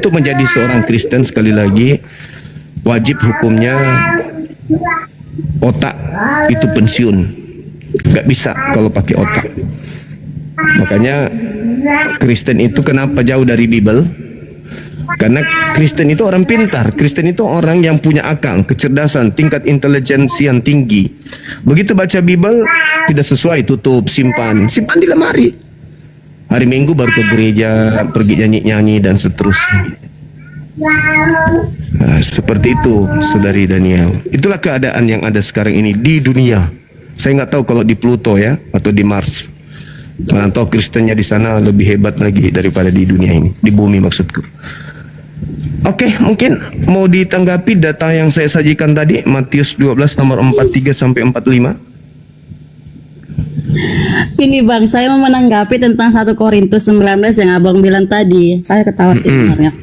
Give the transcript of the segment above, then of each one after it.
untuk menjadi seorang Kristen sekali lagi wajib hukumnya otak itu pensiun. Gak bisa kalau pakai otak. Makanya Kristen itu kenapa jauh dari Bible? Karena Kristen itu orang pintar, Kristen itu orang yang punya akal, kecerdasan, tingkat intelijensi yang tinggi. Begitu baca Bible tidak sesuai, tutup, simpan di lemari. Hari Minggu baru ke gereja, pergi nyanyi-nyanyi dan seterusnya. Nah, seperti itu, Saudari Daniel. Itulah keadaan yang ada sekarang ini di dunia. Saya nggak tahu kalau di Pluto ya, atau di Mars. Mana tahu Kristennya di sana lebih hebat lagi daripada di dunia ini, di bumi maksudku. Oke, mungkin mau ditanggapi data yang saya sajikan tadi, Matius 12 nomor 43 sampai 45. Ini Bang, saya mau menanggapi tentang 1 Korintus 19 yang Abang bilang tadi. Saya ketawa sih sebenarnya.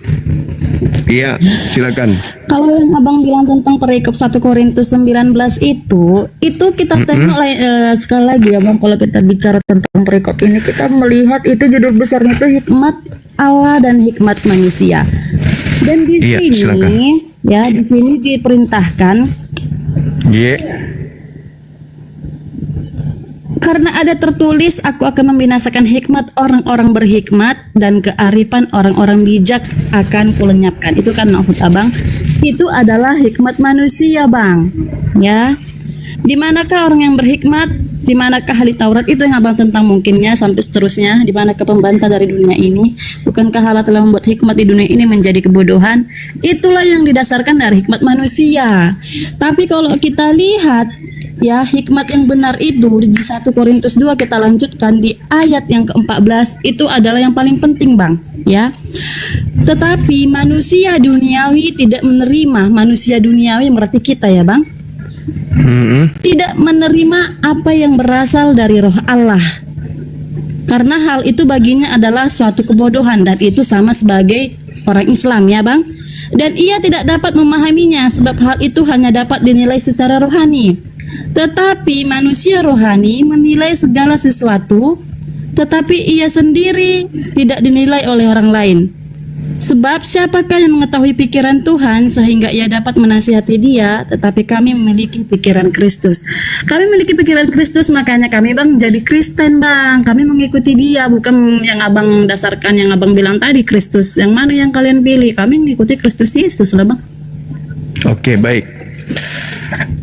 Iya, silakan. Kalau yang Abang bilang tentang perikop 1 Korintus 19 itu kita tengok sekali lagi ya Bang, kalau kita bicara tentang perikop ini, kita melihat itu judul besarnya itu hikmat Allah dan hikmat manusia. Dan di sini silakan. Ya, di sini diperintahkan. Karena ada tertulis, aku akan membinasakan hikmat orang-orang berhikmat dan kearifan orang-orang bijak akan kulenyapkan. Itu kan maksud Abang. Itu adalah hikmat manusia, Bang. Ya. Di manakah orang yang berhikmat? Di manakah ahli Taurat? Itu yang Abang tentang mungkinnya sampai seterusnya. Di manakah pembantah dari dunia ini? Bukankah Allah telah membuat hikmat di dunia ini menjadi kebodohan? Itulah yang didasarkan dari hikmat manusia. Tapi kalau kita lihat ya, hikmat yang benar itu di 1 Korintus 2 kita lanjutkan di ayat yang ke-14 itu adalah yang paling penting Bang ya. Tetapi manusia duniawi tidak menerima, manusia duniawi berarti kita ya Bang, tidak menerima apa yang berasal dari roh Allah, karena hal itu baginya adalah suatu kebodohan, dan itu sama sebagai orang Islam ya Bang. Dan ia tidak dapat memahaminya sebab hal itu hanya dapat dinilai secara rohani. Tetapi manusia rohani menilai segala sesuatu, tetapi ia sendiri tidak dinilai oleh orang lain. Sebab siapakah yang mengetahui pikiran Tuhan sehingga ia dapat menasihati dia? Tetapi kami memiliki pikiran Kristus. Kami memiliki pikiran Kristus, makanya kami Bang jadi Kristen Bang. Kami mengikuti dia, bukan yang Abang dasarkan, yang Abang bilang tadi Kristus. Yang mana yang kalian pilih? Kami mengikuti Kristus Yesus lah Bang. Oke, baik.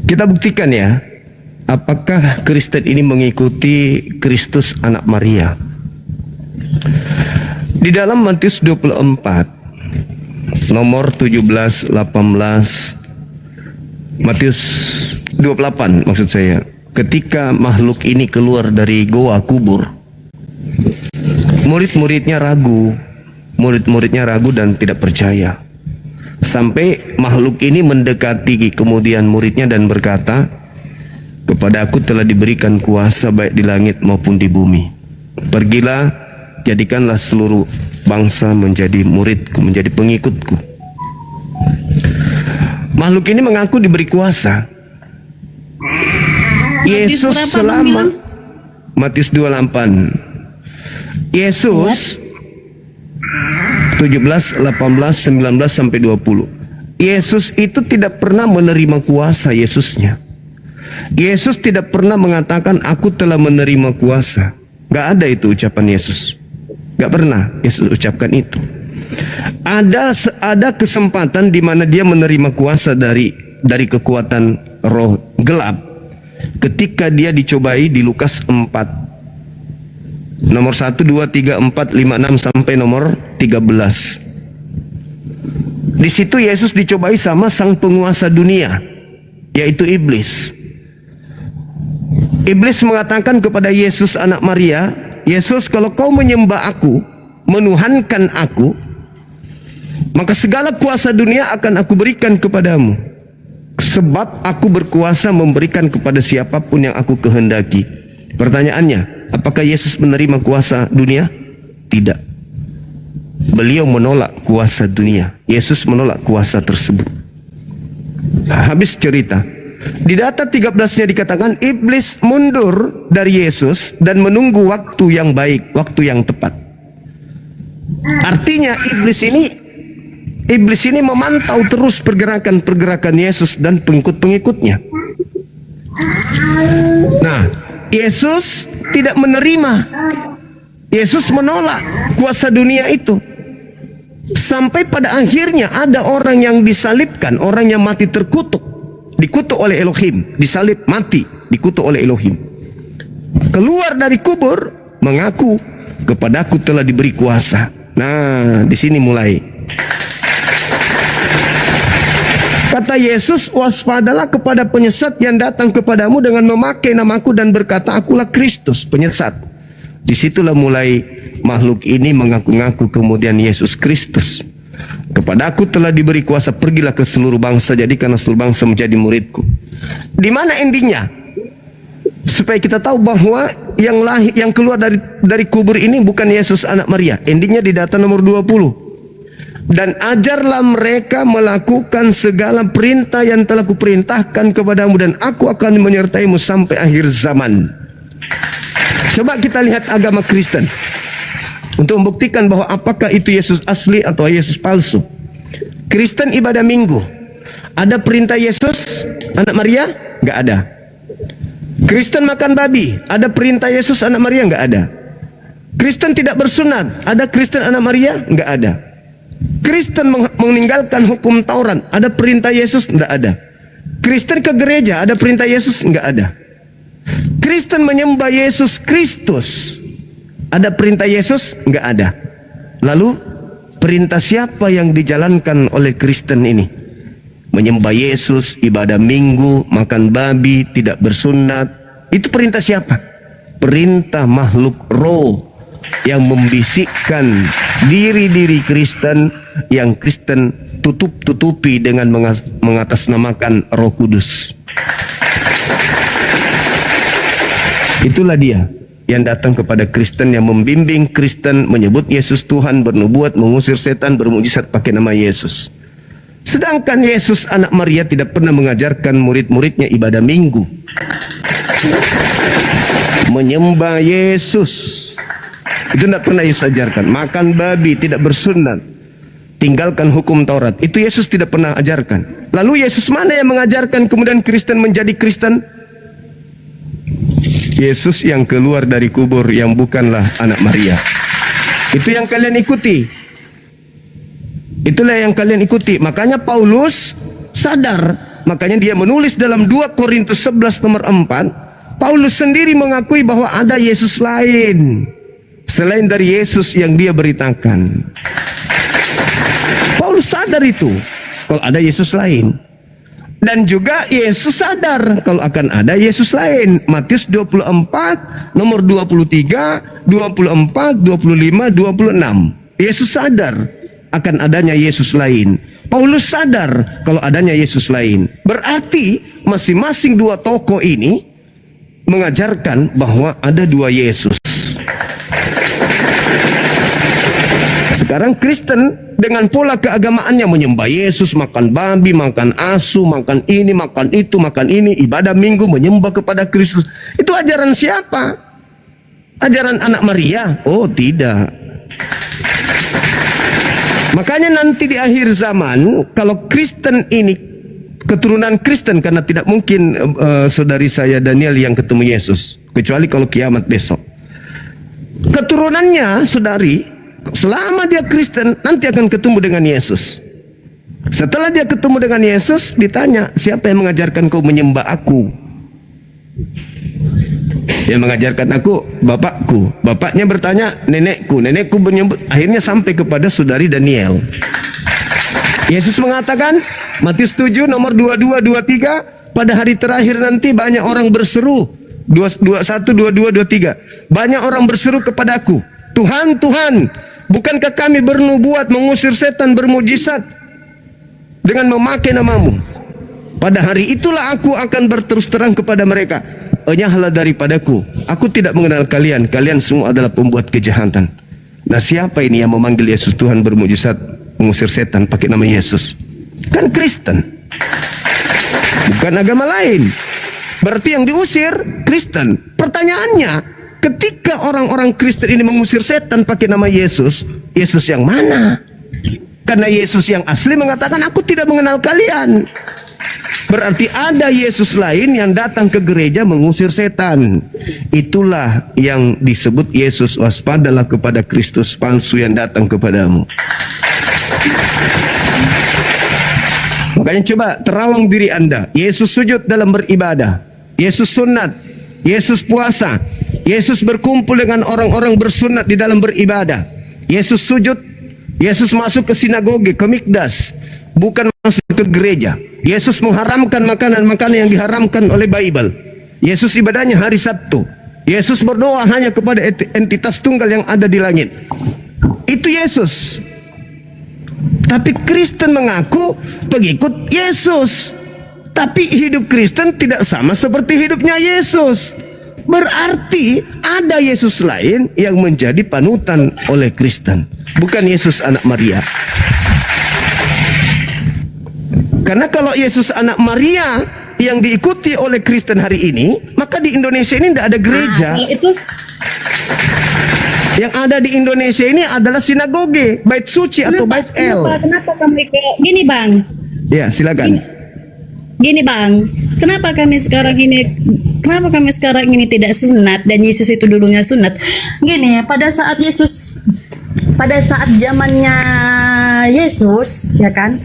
Kita buktikan ya, apakah Kristen ini mengikuti Kristus anak Maria. Di dalam Matius 24 nomor 17, 18, Matius 28 maksud saya, ketika makhluk ini keluar dari goa kubur, murid-muridnya ragu dan tidak percaya. Sampai makhluk ini mendekati kemudian muridnya dan berkata, kepada aku telah diberikan kuasa baik di langit maupun di bumi. Pergilah, jadikanlah seluruh bangsa menjadi muridku, menjadi pengikutku. Makhluk ini mengaku diberi kuasa. Yesus selama Matius 28, Yesus 17, 18, 19 sampai 20. Yesus itu tidak pernah menerima kuasa Yesusnya. Yesus tidak pernah mengatakan aku telah menerima kuasa. Gak ada itu ucapan Yesus. Gak pernah Yesus ucapkan itu. Ada kesempatan di mana dia menerima kuasa dari kekuatan roh gelap ketika dia dicobai di Lukas 4 nomor 1, 2, 3, 4, 5, 6 sampai nomor 13. Di situ Yesus dicobai sama sang penguasa dunia, yaitu iblis. Iblis mengatakan kepada Yesus anak Maria, Yesus, kalau kau menyembah aku, menuhankan aku, maka segala kuasa dunia akan aku berikan kepadamu. Sebab aku berkuasa memberikan kepada siapapun yang aku kehendaki. Pertanyaannya, apakah Yesus menerima kuasa dunia? Tidak. Beliau menolak kuasa dunia. Yesus menolak kuasa tersebut. Habis cerita. Di data 13-nya dikatakan iblis mundur dari Yesus dan menunggu waktu yang baik, waktu yang tepat. Artinya iblis ini Iblis ini memantau terus pergerakan-pergerakan Yesus dan pengikut-pengikutnya. Nah, Yesus tidak menerima. Yesus menolak kuasa dunia itu. Sampai pada akhirnya ada orang yang disalibkan, orang yang mati terkutuk, dikutuk oleh Elohim, disalib, mati, dikutuk oleh Elohim. Keluar dari kubur, mengaku, kepadaku telah diberi kuasa. Nah, di sini mulai. Kata Yesus, waspadalah kepada penyesat yang datang kepadamu dengan memakai namaku dan berkata, akulah Kristus, penyesat. Disitulah mulai makhluk ini mengaku-ngaku kemudian Yesus Kristus. Kepadaku telah diberi kuasa, pergilah ke seluruh bangsa, jadikanlah seluruh bangsa menjadi muridku. Di mana endingnya? Supaya kita tahu bahwa yang keluar dari kubur ini bukan Yesus anak Maria. Endingnya di data nomor 20. Dan ajarlah mereka melakukan segala perintah yang telah kuperintahkan kepadamu, dan aku akan menyertaimu sampai akhir zaman. Coba kita lihat agama Kristen untuk membuktikan bahwa apakah itu Yesus asli atau Yesus palsu. Kristen ibadah minggu, ada perintah Yesus anak Maria? Nggak ada. Kristen makan babi, ada perintah Yesus anak Maria? Nggak ada. Kristen tidak bersunat, ada Kristen anak Maria? Nggak ada. Kristen meninggalkan hukum Taurat, ada perintah Yesus? Tidak ada. Kristen ke gereja, ada perintah Yesus? Tidak ada. Kristen menyembah Yesus Kristus, ada perintah Yesus? Tidak ada. Lalu perintah siapa yang dijalankan oleh Kristen ini? Menyembah Yesus, ibadah minggu, makan babi, tidak bersunat. Itu perintah siapa? Perintah makhluk roh yang membisikkan diri-diri Kristen, yang Kristen tutup-tutupi dengan mengatasnamakan Roh Kudus. Itulah dia yang datang kepada Kristen, yang membimbing Kristen menyebut Yesus Tuhan, bernubuat, mengusir setan, bermujizat pakai nama Yesus. Sedangkan Yesus anak Maria tidak pernah mengajarkan murid-muridnya ibadah minggu, menyembah Yesus. Itu tidak pernah Yesus ajarkan. Makan babi, tidak bersunat, tinggalkan hukum Taurat, itu Yesus tidak pernah ajarkan. Lalu Yesus mana yang mengajarkan kemudian Kristen menjadi Kristen? Yesus yang keluar dari kubur, yang bukanlah anak Maria. Itu yang kalian ikuti. Itulah yang kalian ikuti. Makanya Paulus sadar, makanya dia menulis dalam 2 Korintus 11 nomor 4, Paulus sendiri mengakui bahwa ada Yesus lain selain dari Yesus yang dia beritakan. Paulus sadar itu, kalau ada Yesus lain. Dan juga Yesus sadar kalau akan ada Yesus lain. Matius 24 nomor 23, 24, 25, 26. Yesus sadar akan adanya Yesus lain. Paulus sadar kalau adanya Yesus lain. Berarti masing-masing dua tokoh ini mengajarkan bahwa ada dua Yesus. Sekarang Kristen dengan pola keagamaannya menyembah Yesus, makan babi, makan asu, makan ini, makan itu, makan ini, ibadah minggu, menyembah kepada Kristus. Itu ajaran siapa? Ajaran anak Maria? Oh tidak. Makanya nanti di akhir zaman, kalau Kristen ini keturunan Kristen, karena tidak mungkin saudari saya Daniel yang ketemu Yesus, kecuali kalau kiamat besok. Keturunannya saudari, selama dia Kristen, nanti akan ketemu dengan Yesus. Setelah dia ketemu dengan Yesus, ditanya, siapa yang mengajarkan kau menyembah aku? Yang mengajarkan aku, bapakku. Bapaknya bertanya, nenekku. Nenekku menyebut, akhirnya sampai kepada saudari Daniel. Yesus mengatakan, Matius 7 nomor 22, 23, pada hari terakhir nanti banyak orang berseru, 21, 22, 23, banyak orang berseru kepadaku, Tuhan, Tuhan, bukankah kami bernubuat, mengusir setan, bermujizat dengan memakai namamu? Pada hari itulah aku akan berterus terang kepada mereka, enyahlah daripadaku, aku tidak mengenal kalian, kalian semua adalah pembuat kejahatan. Nah, siapa ini yang memanggil Yesus Tuhan, bermujizat, mengusir setan pakai nama Yesus? Kan Kristen, bukan agama lain. Berarti yang diusir Kristen. Pertanyaannya, ketika orang-orang Kristen ini mengusir setan pakai nama Yesus, Yesus yang mana? Karena Yesus yang asli mengatakan, aku tidak mengenal kalian. Berarti ada Yesus lain yang datang ke gereja mengusir setan. Itulah yang disebut Yesus, waspadalah kepada Kristus palsu yang datang kepadamu. Makanya coba terawang diri Anda. Yesus sujud dalam beribadah, Yesus sunat, Yesus puasa, Yesus berkumpul dengan orang-orang bersunat di dalam beribadah, Yesus sujud, Yesus masuk ke sinagoge, ke mikdas, bukan masuk ke gereja. Yesus mengharamkan makanan-makanan yang diharamkan oleh Bible. Yesus ibadahnya hari Sabtu. Yesus berdoa hanya kepada entitas tunggal yang ada di langit. Itu Yesus. Tapi Kristen mengaku pengikut Yesus. Tapi hidup Kristen tidak sama seperti hidupnya Yesus. Berarti ada Yesus lain yang menjadi panutan oleh Kristen, bukan Yesus anak Maria. Karena kalau Yesus anak Maria yang diikuti oleh Kristen hari ini, maka di Indonesia ini tidak ada gereja. Kalau itu Yang ada di Indonesia ini adalah sinagoge, bait suci atau bait El. Kenapa kami gini bang? Ya, silakan. Gini bang, kenapa kami sekarang ini tidak sunat dan Yesus itu dulunya sunat? Gini, pada saat zamannya Yesus, ya kan?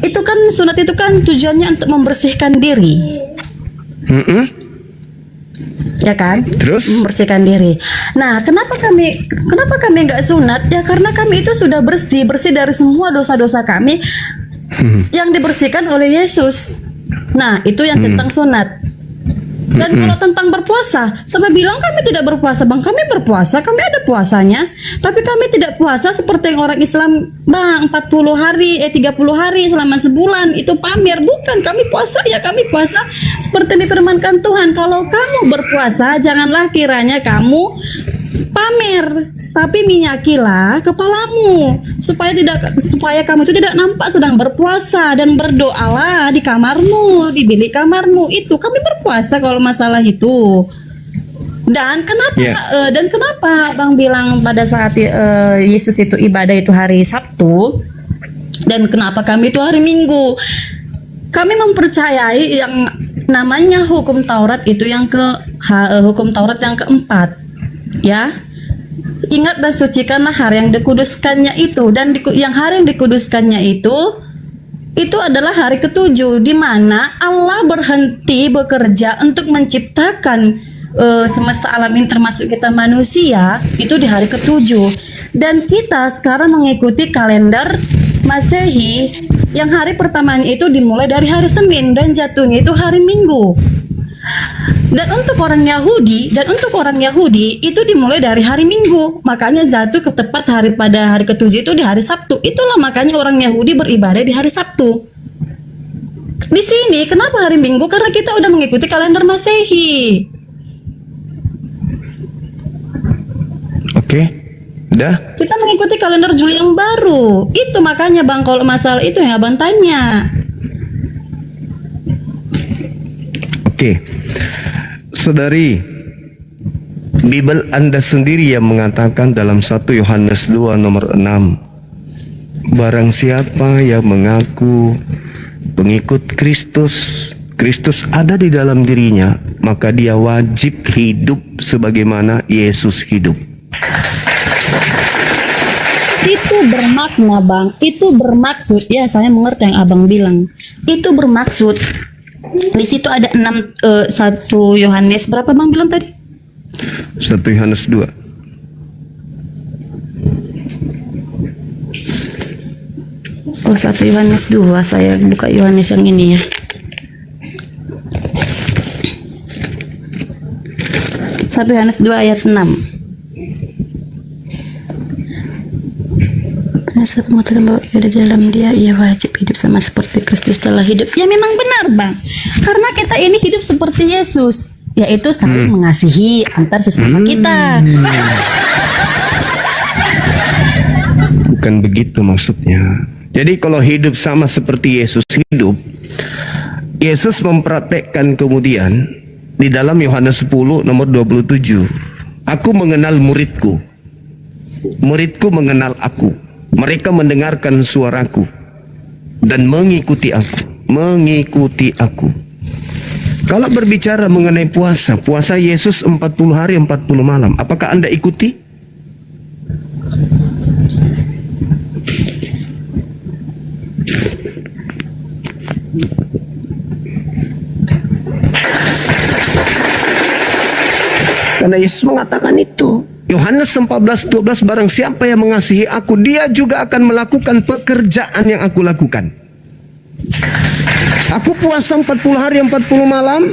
Itu kan sunat itu kan tujuannya untuk membersihkan diri. Ya kan? Terus? Membersihkan diri. Nah, kenapa kami nggak sunat? Ya karena kami itu sudah bersih dari semua dosa-dosa kami yang dibersihkan oleh Yesus. Nah, itu yang tentang sunat. Dan kalau tentang berpuasa, sama bilang kami tidak berpuasa, bang. Kami berpuasa, kami ada puasanya. Tapi kami tidak puasa seperti yang orang Islam, bang. 40 hari, 30 hari selama sebulan itu pamer. Bukan, kami puasa ya kami puasa seperti difirmankan Tuhan. Kalau kamu berpuasa, janganlah kiranya kamu pamer, tapi minyakilah kepalamu supaya kamu itu tidak nampak sedang berpuasa, dan berdoalah di kamarmu, di bilik kamarmu. Itu kami berpuasa kalau masalah itu. Dan kenapa bang bilang pada saat Yesus itu ibadah itu hari Sabtu, dan kenapa kami itu hari Minggu? Kami mempercayai yang namanya hukum Taurat itu hukum Taurat yang keempat, ya. Ingat dan sucikanlah hari yang dikuduskannya itu, dan yang hari yang dikuduskannya itu adalah hari ketujuh, di mana Allah berhenti bekerja untuk menciptakan semesta alam ini termasuk kita manusia itu di hari ketujuh. Dan kita sekarang mengikuti kalender Masehi yang hari pertamanya itu dimulai dari hari Senin dan jatuhnya itu hari Minggu. Dan untuk orang Yahudi itu dimulai dari hari Minggu, makanya jatuh tepat pada hari ketujuh itu di hari Sabtu. Itulah makanya orang Yahudi beribadah di hari Sabtu. Di sini kenapa hari Minggu? Karena kita udah mengikuti kalender Masehi. Oke, udah. Kita mengikuti kalender Juli yang baru. Itu makanya bang, kalau masalah itu yang abang tanya. Oke. Saudari, Bible Anda sendiri yang mengatakan dalam 1 Yohanes 2 nomor 6, barang siapa yang mengaku pengikut Kristus, Kristus ada di dalam dirinya, maka dia wajib hidup sebagaimana Yesus hidup. Itu bermakna bang, itu bermaksud, ya saya mengerti yang abang bilang. Itu bermaksud di situ ada 1 Yohanes berapa bang bilang tadi? 1 Yohanes 2. Oh, 1 Yohanes 2, saya buka Yohanes yang ini ya. Satu Yohanes 2 ayat 6. Dasar pengetahuan bahwa ada di dalam dia, ia wajib hidup sama seperti Kristus telah hidup. Ya memang benar bang, karena kita ini hidup seperti Yesus, yaitu saling mengasihi antar sesama kita. Bukan begitu maksudnya. Jadi kalau hidup sama seperti Yesus hidup, Yesus mempraktekkan kemudian di dalam Yohanes 10 nomor 27. Aku mengenal muridku, muridku mengenal aku. Mereka mendengarkan suaraku dan mengikuti aku. Mengikuti aku. Kalau berbicara mengenai puasa, puasa Yesus 40 hari 40 malam, apakah Anda ikuti? Karena Yesus mengatakan itu. Yohanes 14:12, barang siapa yang mengasihi aku, dia juga akan melakukan pekerjaan yang aku lakukan. Aku puasa 40 hari 40 malam,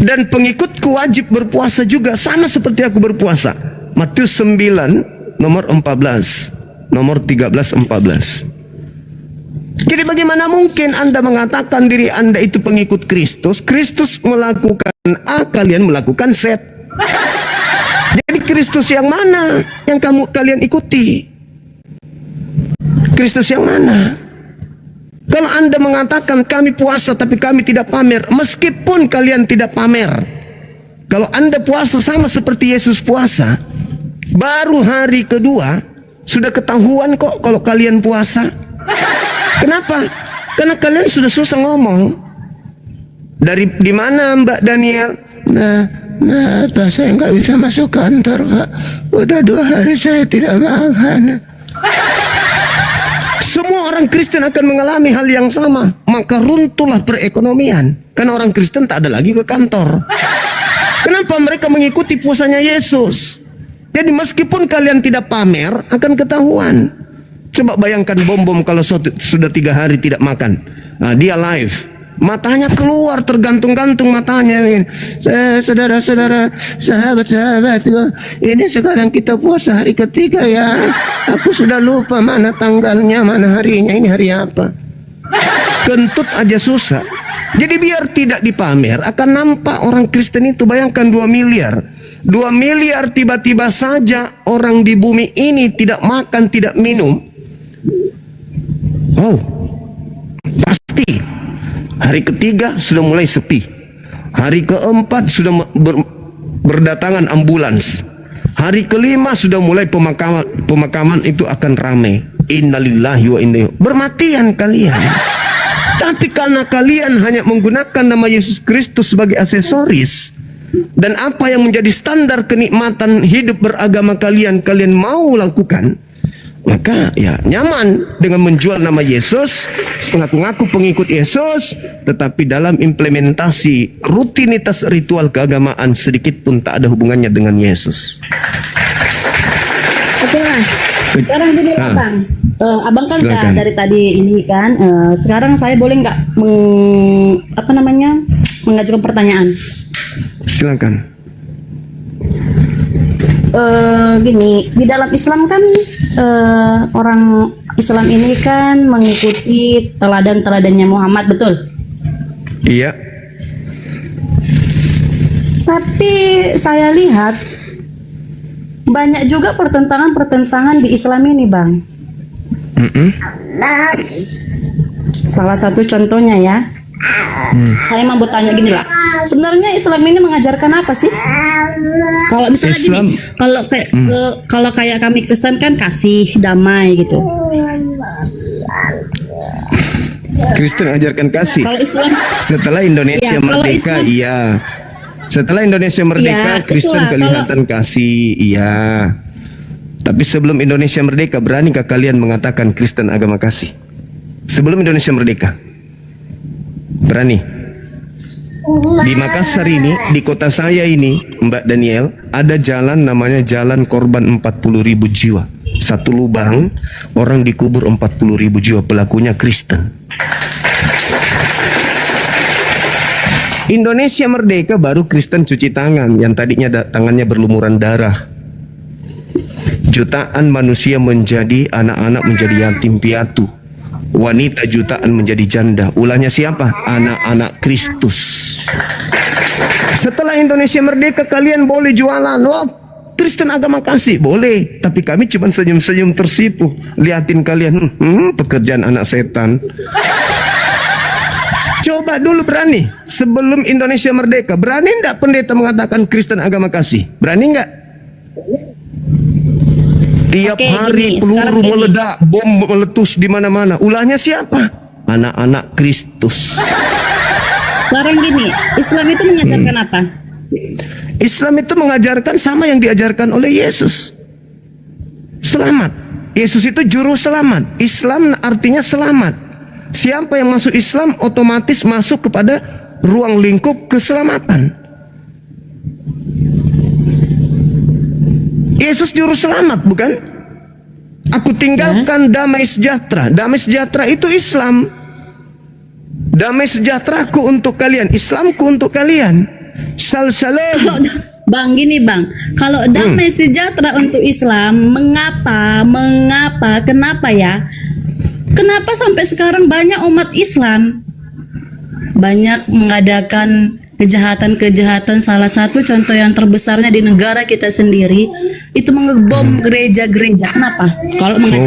dan pengikutku wajib berpuasa juga sama seperti aku berpuasa. Matius 9 nomor 14, nomor 13 14. Jadi bagaimana mungkin Anda mengatakan diri Anda itu pengikut Kristus? Kristus melakukan A, kalian melakukan Z. Jadi Kristus yang mana yang kalian ikuti? Kristus yang mana? Kalau Anda mengatakan kami puasa tapi kami tidak pamer, meskipun kalian tidak pamer, kalau Anda puasa sama seperti Yesus puasa, baru hari kedua sudah ketahuan kok kalau kalian puasa. Kenapa? Karena kalian sudah susah ngomong. Di mana Mbak Daniel? Pak, saya nggak bisa masuk kantor, Pak. Udah 2 hari saya tidak makan. Semua orang Kristen akan mengalami hal yang sama. Maka runtuhlah perekonomian. Karena orang Kristen tak ada lagi ke kantor. Kenapa mereka mengikuti puasanya Yesus? Jadi meskipun kalian tidak pamer, akan ketahuan. Coba bayangkan bom kalau sudah 3 hari tidak makan. Nah, dia live, matanya keluar, tergantung-gantung matanya. Saudara-saudara, sahabat-sahabat, ini sekarang kita puasa hari ketiga ya. Aku sudah lupa mana tanggalnya, mana harinya, ini hari apa. Kentut aja susah. Jadi biar tidak dipamer, akan nampak orang Kristen itu, bayangkan 2 miliar. 2 miliar tiba-tiba saja orang di bumi ini tidak makan, tidak minum. Oh, pasti hari ketiga sudah mulai sepi. Hari keempat sudah berdatangan ambulans. Hari kelima sudah mulai pemakaman itu akan ramai. Innalillahi wa inna ilaihi. Bermatian kalian. Tapi karena kalian hanya menggunakan nama Yesus Kristus sebagai aksesoris, dan apa yang menjadi standar kenikmatan hidup beragama kalian mau lakukan, maka ya nyaman dengan menjual nama Yesus, mengaku-ngaku pengikut Yesus, tetapi dalam implementasi rutinitas ritual keagamaan sedikit pun tak ada hubungannya dengan Yesus. Oke lah. Sekarang gini lah Bang, Abang kan Silakan. dari tadi ini kan, sekarang saya boleh nggak mengajukan pertanyaan? Silakan. Gini, di dalam Islam kan orang Islam ini kan mengikuti teladan-teladannya Muhammad, betul? Iya. Tapi saya lihat banyak juga pertentangan-pertentangan di Islam ini, Bang. Salah satu contohnya ya, saya mau bertanya gini lah, sebenarnya Islam ini mengajarkan apa sih? Kalau misalnya Islam. gini, kalau kayak kami Kristen kan kasih, damai gitu. Kristen ajarkan kasih. Kalau Islam, Setelah Indonesia Ya, kalau merdeka, Islam- iya. Setelah Indonesia merdeka, Iya, Kristen itulah, kelihatan kasih, iya. Tapi sebelum Indonesia merdeka, beranikah kalian mengatakan Kristen agama kasih? Sebelum Indonesia merdeka, berani? Di Makassar ini, di kota saya ini, Mbak Daniel, ada jalan namanya Jalan Korban 40.000 jiwa. Satu lubang, orang dikubur 40.000 jiwa, pelakunya Kristen. Indonesia merdeka baru Kristen cuci tangan, yang tadinya tangannya berlumuran darah. Jutaan manusia menjadi anak-anak menjadi yatim piatu. Wanita jutaan menjadi janda. Ulahnya siapa? Anak-anak Kristus. Setelah Indonesia merdeka, kalian boleh jualan. Oh, Kristen agama kasih boleh, tapi kami cuma senyum-senyum tersipu. Liatin kalian, pekerjaan anak setan. Coba dulu berani sebelum Indonesia merdeka, berani enggak pendeta mengatakan Kristen agama kasih? Berani enggak? Tiap Oke, hari gini, peluru sekarang gini. meledak, bom meletus di mana-mana. Ulahnya siapa? Anak-anak Kristus. Sekarang gini, Islam itu mengajarkan apa? Islam itu mengajarkan sama yang diajarkan oleh Yesus. Selamat. Yesus itu juru selamat. Islam artinya selamat. Siapa yang masuk Islam otomatis masuk kepada ruang lingkup keselamatan. Yesus juru selamat, bukan? Aku tinggalkan damai sejahtera. Damai sejahtera itu Islam. Damai sejahteraku untuk kalian, Islamku untuk kalian. Kalau Shalom. Bang, gini Bang, kalau damai sejahtera untuk Islam, kenapa ya? Kenapa sampai sekarang banyak umat Islam banyak mengadakan kejahatan-kejahatan? Salah satu contoh yang terbesarnya di negara kita sendiri itu mengebom gereja-gereja. Kenapa?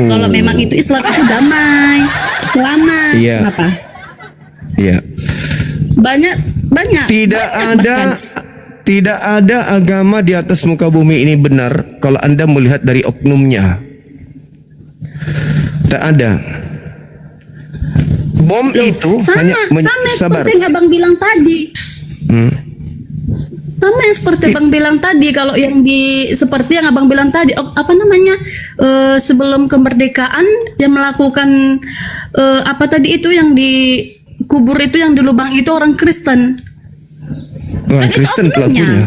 Kalau memang itu Islam itu damai, selamat. Iya. Kenapa? Iya. Banyak. Tidak ada agama di atas muka bumi ini benar kalau Anda melihat dari oknumnya. Tak ada. Bom itu sama sabar. seperti yang Abang bilang tadi. Sama yang seperti Abang bilang tadi, kalau yang seperti yang Abang bilang tadi, sebelum kemerdekaan yang melakukan apa tadi itu yang di kubur itu, yang di lubang itu orang Kristen. Orang Kan itu Kristen oknumnya. pelakunya.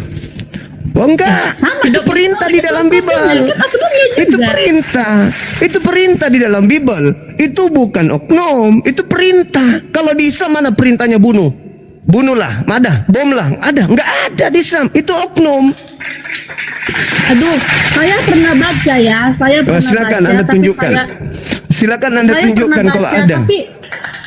Oh enggak, Sama, itu kan perintah di itu dalam oknumnya, Bible. kan oknumnya juga. Itu perintah. Itu perintah di dalam Bible. Itu bukan oknum, itu perintah. Kalau di Islam mana perintahnya bunuh? Bunuhlah, ada, bomlah, ada. Enggak ada di Islam. Itu oknum. Aduh, saya pernah baca ya, Silakan baca, Anda tapi tunjukkan. Silakan Anda saya tunjukkan pernah kalau baca, ada. Tapi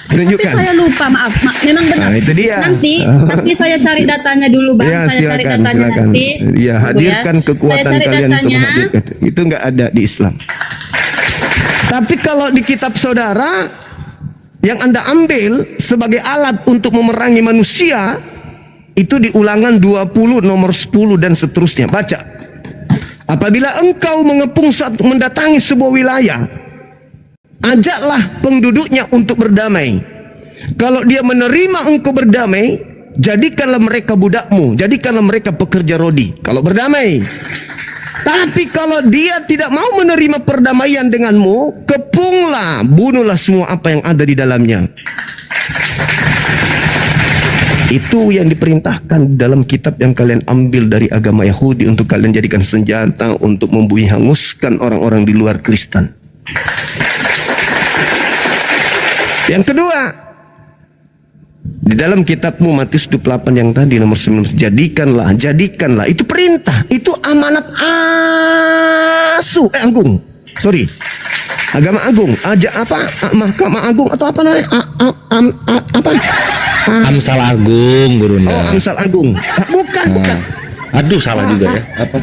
Tunjukkan. saya lupa, maaf, memang benar. Nah, itu dia. Nanti saya cari datanya dulu, Bang. Ya, Saya cari silakan, datanya silakan. nanti. Ya, hadirkan Tunggu ya. kekuatan Saya cari kalian untuk datanya. menghadirkan. Itu enggak ada di Islam. Tapi kalau di kitab saudara yang Anda ambil sebagai alat untuk memerangi manusia, itu di Ulangan 20 nomor 10 dan seterusnya. Baca. Apabila engkau mengepung mendatangi sebuah wilayah, ajaklah penduduknya untuk berdamai. Kalau dia menerima engkau berdamai, jadikanlah mereka budakmu, jadikanlah mereka pekerja rodi. Kalau berdamai. Tapi kalau dia tidak mau menerima perdamaian denganmu, kepunglah, bunuhlah semua apa yang ada di dalamnya. Itu yang diperintahkan dalam kitab yang kalian ambil dari agama Yahudi untuk kalian jadikan senjata untuk membunuh, hanguskan orang-orang di luar Kristen. Yang kedua, di dalam kitabmu Matius 28 yang tadi nomor 19, jadikanlah, itu perintah, itu amanat agung. Sorry. Agama agung, mahkamah agung atau apa namanya? Amsal Agung, Gurunda. Oh, Amsal Agung. Bukan. Aduh, salah juga ya. Apa?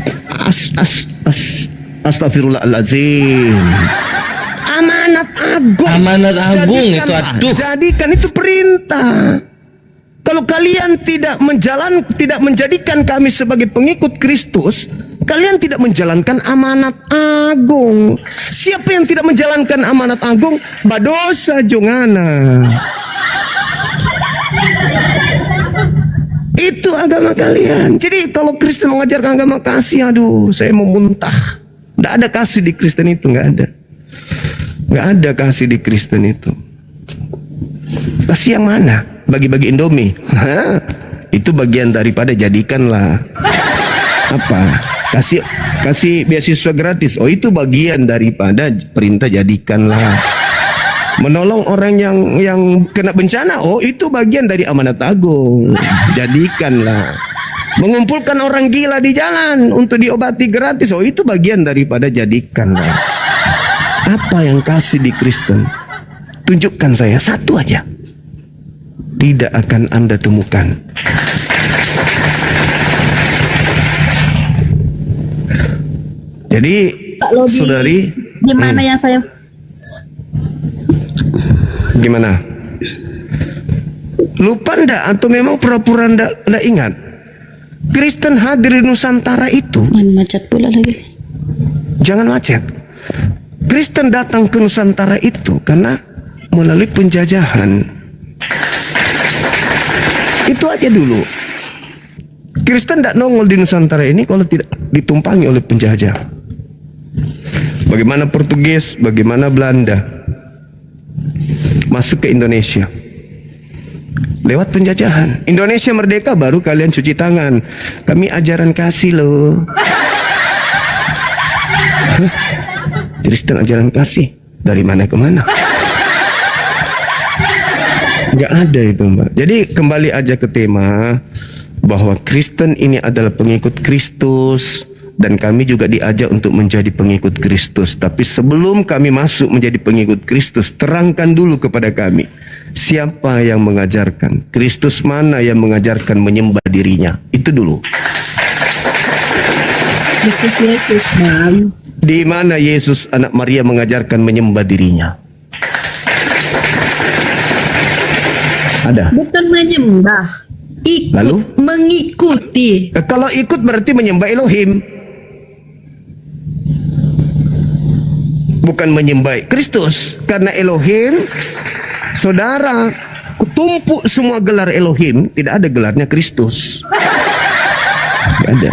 Astagfirullahaladzim. Amanat agung. Amanat agung itu, Jadikanlah. aduh. Jadikan itu perintah. Kalau kalian tidak menjadikan kami sebagai pengikut Kristus, kalian tidak menjalankan amanat agung. Siapa yang tidak menjalankan amanat agung, badosa jongana. Itu agama kalian. Jadi kalau Kristen mengajarkan agama kasih, aduh, saya mau muntah. Tidak ada kasih di Kristen itu, nggak ada. Nggak ada kasih di Kristen itu. Kasih yang mana? Bagi-bagi Indomie. Hah? Itu bagian daripada jadikanlah. Apa? Kasih beasiswa gratis. Oh, itu bagian daripada perintah jadikanlah. Menolong orang yang kena bencana, oh itu bagian dari amanat agung. Jadikanlah. Mengumpulkan orang gila di jalan untuk diobati gratis, oh itu bagian daripada jadikanlah. Apa yang kasih di Kristen? Tunjukkan saya satu aja. Tidak akan Anda temukan. Jadi, Kak Lodi, saudari, gimana yang saya gimana? Lupa ndak atau memang pura-pura ndak ingat? Kristen hadir di Nusantara itu, macet pula lagi. jangan macet. Kristen datang ke Nusantara itu karena melalui penjajahan. Itu aja dulu. Kristen tidak nongol di Nusantara ini kalau tidak ditumpangi oleh penjajah. Bagaimana Portugis, bagaimana Belanda masuk ke Indonesia lewat penjajahan. Indonesia merdeka baru kalian cuci tangan. Kami ajaran kasih loh. Hah? Kristen ajaran kasih dari mana ke mana? Gak ada itu, Mbak. Jadi kembali aja ke tema bahwa Kristen ini adalah pengikut Kristus dan kami juga diajak untuk menjadi pengikut Kristus. Tapi sebelum kami masuk menjadi pengikut Kristus, terangkan dulu kepada kami siapa yang mengajarkan, Kristus mana yang mengajarkan menyembah dirinya. Itu dulu. Kristus Yesus, Bang. Di mana Yesus anak Maria mengajarkan menyembah dirinya? Ada. Bukan menyembah. Ikut, Lalu? mengikuti. Kalau ikut berarti menyembah Elohim. Bukan menyembah Kristus. Karena Elohim, saudara, kutumpuk semua gelar Elohim, tidak ada gelarnya Kristus. Tidak ada.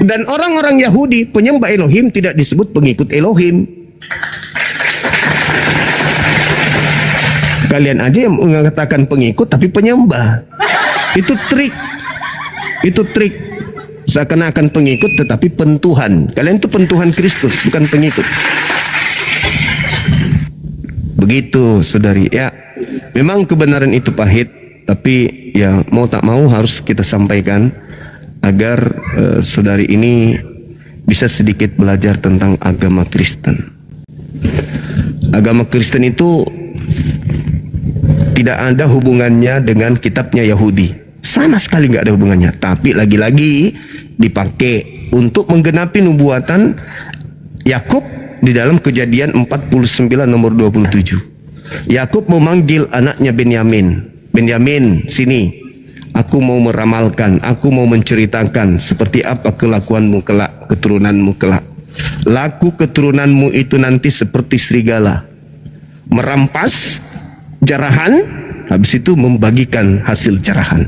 Dan orang-orang Yahudi penyembah Elohim tidak disebut pengikut Elohim. Kalian aja yang mengatakan pengikut tapi penyembah. Itu trik. Itu trik. Seakan-akan pengikut tetapi pentuhan. Kalian itu pentuhan Kristus, bukan pengikut. Begitu, saudari. Ya, memang kebenaran itu pahit, tapi ya mau tak mau harus kita sampaikan agar saudari ini bisa sedikit belajar tentang agama Kristen. Agama Kristen itu tidak ada hubungannya dengan kitabnya Yahudi. Sama sekali nggak ada hubungannya. Tapi lagi-lagi dipakai untuk menggenapi nubuatan Yakub di dalam Kejadian 49 nomor 27. Yakub memanggil anaknya Benyamin. Benyamin, sini. Aku mau meramalkan, aku mau menceritakan seperti apa kelakuanmu kelak, keturunanmu kelak. Laku keturunanmu itu nanti seperti serigala, merampas jarahan, habis itu membagikan hasil jarahan.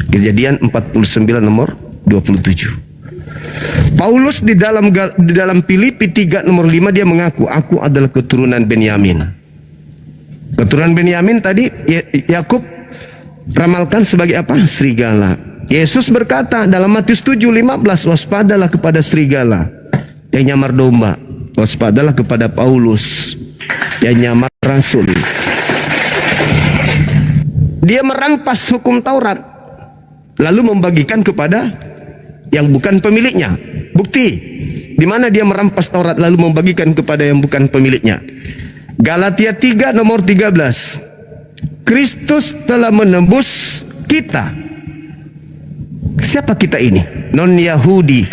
Kejadian 49 nomor 27. Paulus di dalam Filipi 3 nomor 5 dia mengaku, aku adalah keturunan Benyamin. Keturunan Benyamin tadi Yakub ramalkan sebagai apa? Serigala. Yesus berkata dalam Matius 7:15, waspadalah kepada serigala yang nyamar domba, waspadalah kepada Paulus yang nyamar rasul. Dia merampas hukum Taurat lalu membagikan kepada yang bukan pemiliknya. Bukti di mana dia merampas Taurat lalu membagikan kepada yang bukan pemiliknya. Galatia 3 nomor 13. Kristus telah menembus kita. Siapa kita ini? Non-Yahudi.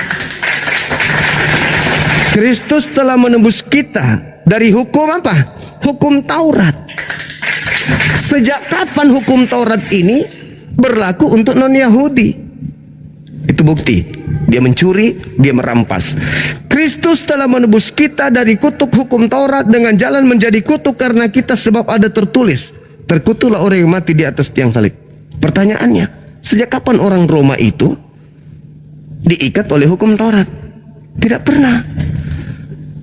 Kristus telah menembus kita dari hukum apa? Hukum Taurat. Sejak kapan hukum Taurat ini berlaku untuk non-Yahudi? Itu bukti. Dia mencuri, dia merampas. Kristus telah menebus kita dari kutuk hukum Taurat dengan jalan menjadi kutuk karena kita, sebab ada tertulis, terkutuklah orang yang mati di atas tiang salib. Pertanyaannya, sejak kapan orang Roma itu diikat oleh hukum Taurat? Tidak pernah.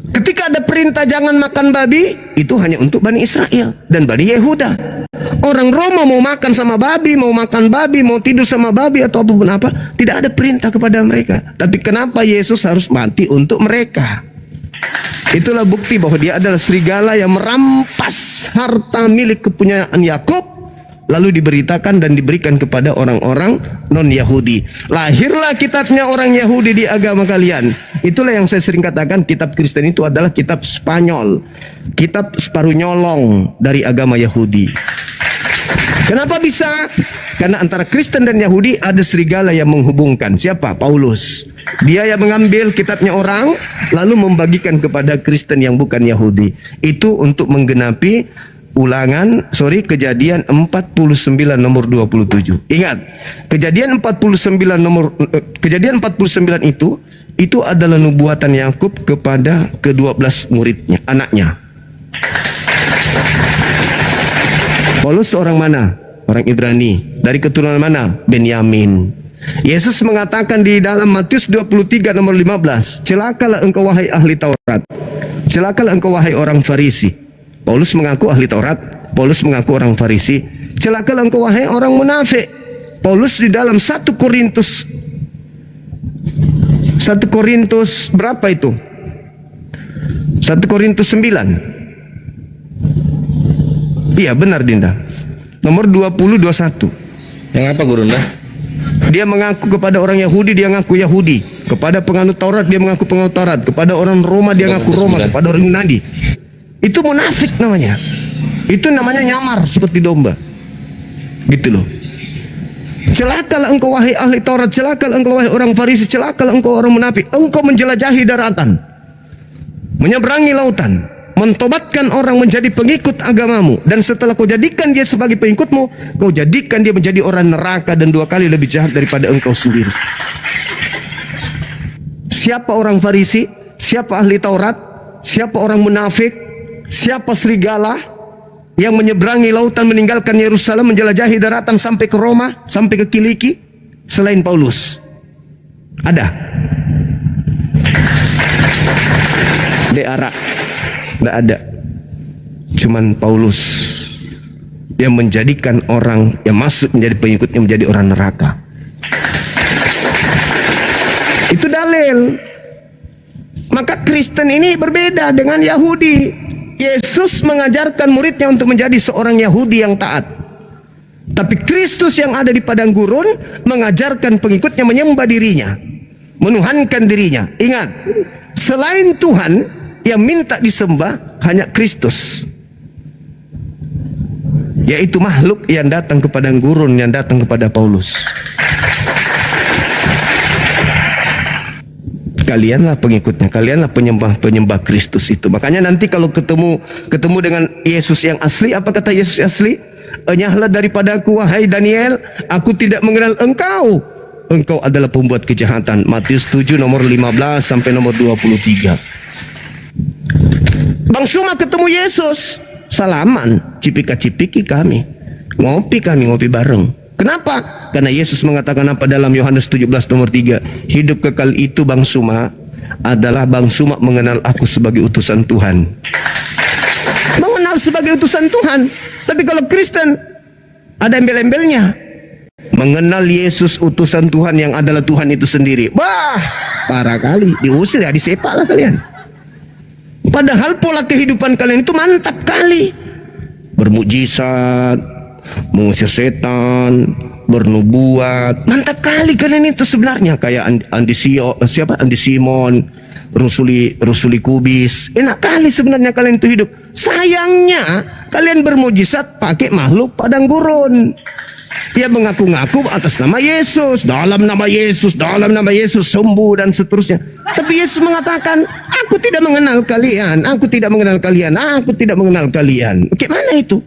Ketika ada perintah jangan makan babi, itu hanya untuk Bani Israel dan Bani Yehuda. Orang Roma mau makan sama babi, mau makan babi, mau tidur sama babi atau apapun apa, tidak ada perintah kepada mereka. Tapi kenapa Yesus harus mati untuk mereka? Itulah bukti bahwa dia adalah serigala yang merampas harta milik kepunyaan Yakub, lalu diberitakan dan diberikan kepada orang-orang non-Yahudi. Lahirlah kitabnya orang Yahudi di agama kalian. Itulah yang saya sering katakan, kitab Kristen itu adalah kitab Spanyol, kitab separuh nyolong dari agama Yahudi. Kenapa bisa? Karena antara Kristen dan Yahudi ada serigala yang menghubungkan. Siapa? Paulus. Dia yang mengambil kitabnya orang lalu membagikan kepada Kristen yang bukan Yahudi. Itu untuk menggenapi Kejadian 49 nomor 27. Ingat, Kejadian 49 itu Itu adalah nubuatan Yakub kepada ke-12 muridnya, anaknya. Paulus orang mana? Orang Ibrani. Dari keturunan mana? Benyamin. Yesus mengatakan di dalam Matius 23 nomor 15, celakalah engkau wahai ahli Taurat, celakalah engkau wahai orang Farisi. Paulus mengaku ahli Taurat, Paulus mengaku orang Farisi. Celakalah engkau wahai orang munafik. Paulus di dalam 1 Korintus berapa itu? 1 Korintus 9. Iya benar Dinda. Nomor 20-21. Yang apa Gurunda? Dia mengaku kepada orang Yahudi, dia mengaku Yahudi. Kepada penganut Taurat, dia mengaku penganut Taurat. Kepada orang Roma, dia mengaku Roma. Kepada orang Yunani. Itu munafik namanya. Itu namanya nyamar seperti domba. Gitu loh. Celakalah engkau wahai ahli Taurat, celakalah engkau wahai orang Farisi, celakalah engkau orang munafik. Engkau menjelajahi daratan, menyeberangi lautan, mentobatkan orang menjadi pengikut agamamu, dan setelah kau jadikan dia sebagai pengikutmu, kau jadikan dia menjadi orang neraka dan 2 kali lebih jahat daripada engkau sendiri. Siapa orang Farisi? Siapa ahli Taurat? Siapa orang munafik? Siapa serigala yang menyeberangi lautan, meninggalkan Yerusalem, menjelajahi daratan sampai ke Roma, sampai ke Kiliki, selain Paulus? Ada? Deara? Tidak ada. Cuman Paulus yang menjadikan orang yang masuk menjadi pengikutnya menjadi orang neraka. Itu dalil. Maka Kristen ini berbeda dengan Yahudi. Yesus mengajarkan muridnya untuk menjadi seorang Yahudi yang taat. Tapi Kristus yang ada di padang gurun mengajarkan pengikutnya menyembah dirinya, menuhankan dirinya. Ingat, selain Tuhan yang minta disembah hanya Kristus, yaitu makhluk yang datang ke padang gurun, yang datang kepada Paulus. Kalianlah pengikutnya, kalianlah penyembah Kristus itu. Makanya nanti kalau ketemu dengan Yesus yang asli, apa kata Yesus asli? Enyahlah daripadaku wahai Daniel, aku tidak mengenal engkau. Engkau adalah pembuat kejahatan. Matius 7 nomor 15 sampai nomor 23. Bang Suma ketemu Yesus, salaman, cipika-cipiki kami, ngopi bareng. Kenapa? Karena Yesus mengatakan apa dalam Yohanes 17 nomor 3, hidup kekal itu Bang Suma adalah Bang Suma mengenal aku sebagai utusan Tuhan. Mengenal sebagai utusan Tuhan. Tapi kalau Kristen ada embel-embelnya, mengenal Yesus utusan Tuhan yang adalah Tuhan itu sendiri. Wah, parah kali, diusir ya, disepak lah kalian. Padahal pola kehidupan kalian itu mantap kali. Bermujizat, mengusir setan, bernubuat, mantap kali kalian itu sebenarnya. Kayak Andi Simon, Rusuli Kubis, enak kali sebenarnya kalian itu hidup. Sayangnya kalian bermujizat pakai makhluk padang gurun. Dia mengaku-ngaku atas nama Yesus, dalam nama Yesus sembuh dan seterusnya. Tapi Yesus mengatakan, aku tidak mengenal kalian, aku tidak mengenal kalian, aku tidak mengenal kalian. Bagaimana itu?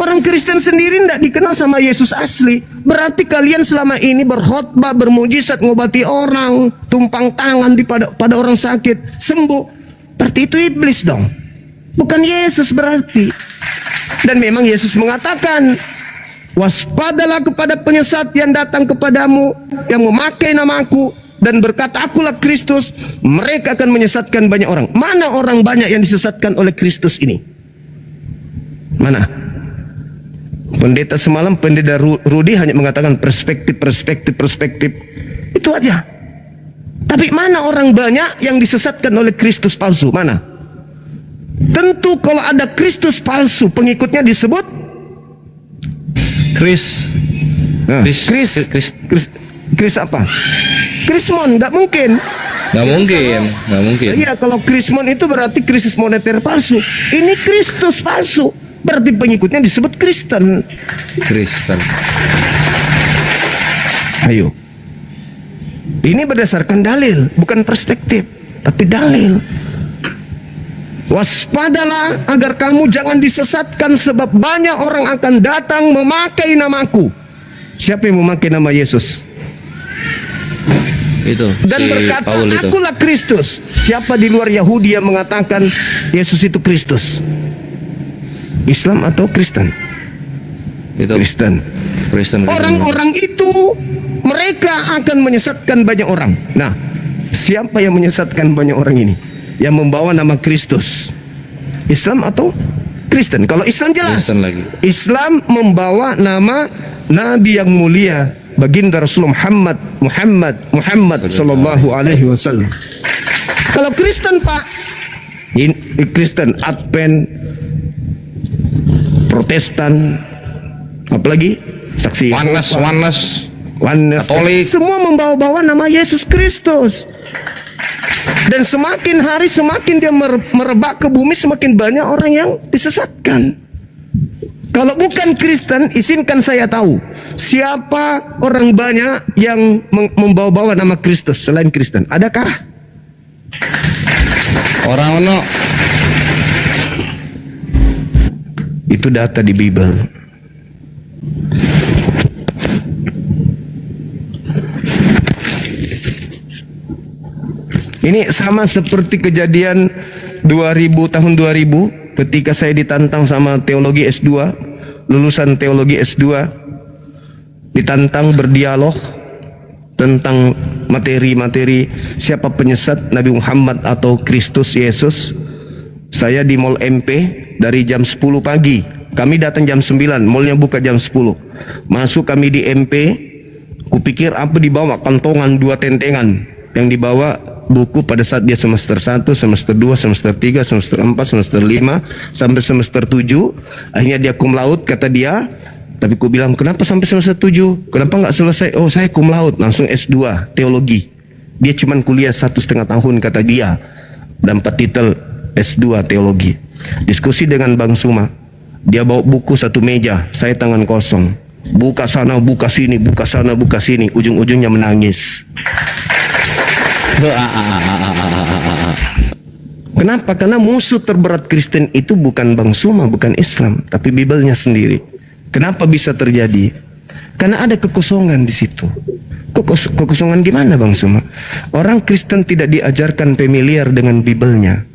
Orang Kristen sendiri tidak dikenal sama Yesus asli. Berarti kalian selama ini berkhotbah, bermujizat, ngobati orang, tumpang tangan pada orang sakit, sembuh. Berarti itu iblis dong, bukan Yesus berarti. Dan memang Yesus mengatakan, waspadalah kepada penyesat yang datang kepadamu, yang memakai namaku dan berkata akulah Kristus, mereka akan menyesatkan banyak orang. Mana orang banyak yang disesatkan oleh Kristus ini? Mana? Pendeta semalam, pendeta Rudi hanya mengatakan perspektif. Itu aja. Tapi mana orang banyak yang disesatkan oleh Kristus palsu? Mana? Tentu kalau ada Kristus palsu, pengikutnya disebut Kris apa? Krismon, nggak mungkin. Nggak mungkin. Iya, kalau Krismon itu berarti krisis moneter palsu. Ini Kristus palsu, berarti pengikutnya disebut Kristen. Ayo, ini berdasarkan dalil, bukan perspektif, tapi dalil. Waspadalah agar kamu jangan disesatkan, sebab banyak orang akan datang memakai namaku. Siapa yang memakai nama Yesus? Itu dan si berkata, Paul itu. akulah Kristus. Siapa di luar Yahudi yang mengatakan Yesus itu Kristus? Islam atau Kristen? Itu Kristen. Kristen. Orang-orang itu mereka akan menyesatkan banyak orang. Nah, siapa yang menyesatkan banyak orang ini? Yang membawa nama Kristus. Islam atau Kristen? Kalau Islam jelas. Kristen lagi. Islam membawa nama Nabi yang mulia, baginda Rasul Muhammad sallallahu alaihi wasallam. Kalau Kristen, Pak, ini Kristen, Advent, Protestan, apalagi saksi Oneness, Katolik, semua membawa-bawa nama Yesus Kristus. Dan semakin hari semakin dia merebak ke bumi, semakin banyak orang yang disesatkan. Kalau bukan Kristen, izinkan saya tahu siapa orang banyak yang membawa-bawa nama Kristus selain Kristen? Adakah? orang ono. Itu data di Bible. Ini sama seperti kejadian tahun 2000 ketika saya ditantang sama teologi S2, lulusan teologi S2, ditantang berdialog tentang materi-materi siapa penyesat, Nabi Muhammad atau Kristus Yesus. Saya di Mall MP dari jam 10 pagi. Kami datang jam 9, mallnya buka jam 10. Masuk kami di MP, kupikir apa dibawa, kantongan 2 tentengan. Yang dibawa buku pada saat dia semester 1, semester 2, semester 3, semester 4, semester 5, sampai semester 7. Akhirnya dia cum laude, kata dia. Tapi ku bilang, kenapa sampai semester 7? Kenapa nggak selesai? Oh, saya cum laude, langsung S2, teologi. Dia cuma kuliah 1,5 tahun, kata dia. Dan 4 titel S2, teologi. Diskusi dengan Bang Suma. Dia bawa buku 1 meja, saya tangan kosong. Buka sana, buka sini, buka sana, buka sini. Ujung-ujungnya menangis. Kenapa? Karena musuh terberat Kristen itu bukan Bang Suma, bukan Islam, tapi Bibelnya sendiri. Kenapa bisa terjadi? Karena ada kekosongan di situ. Kekosongan gimana, Bang Suma? Orang Kristen tidak diajarkan familiar dengan Bibelnya.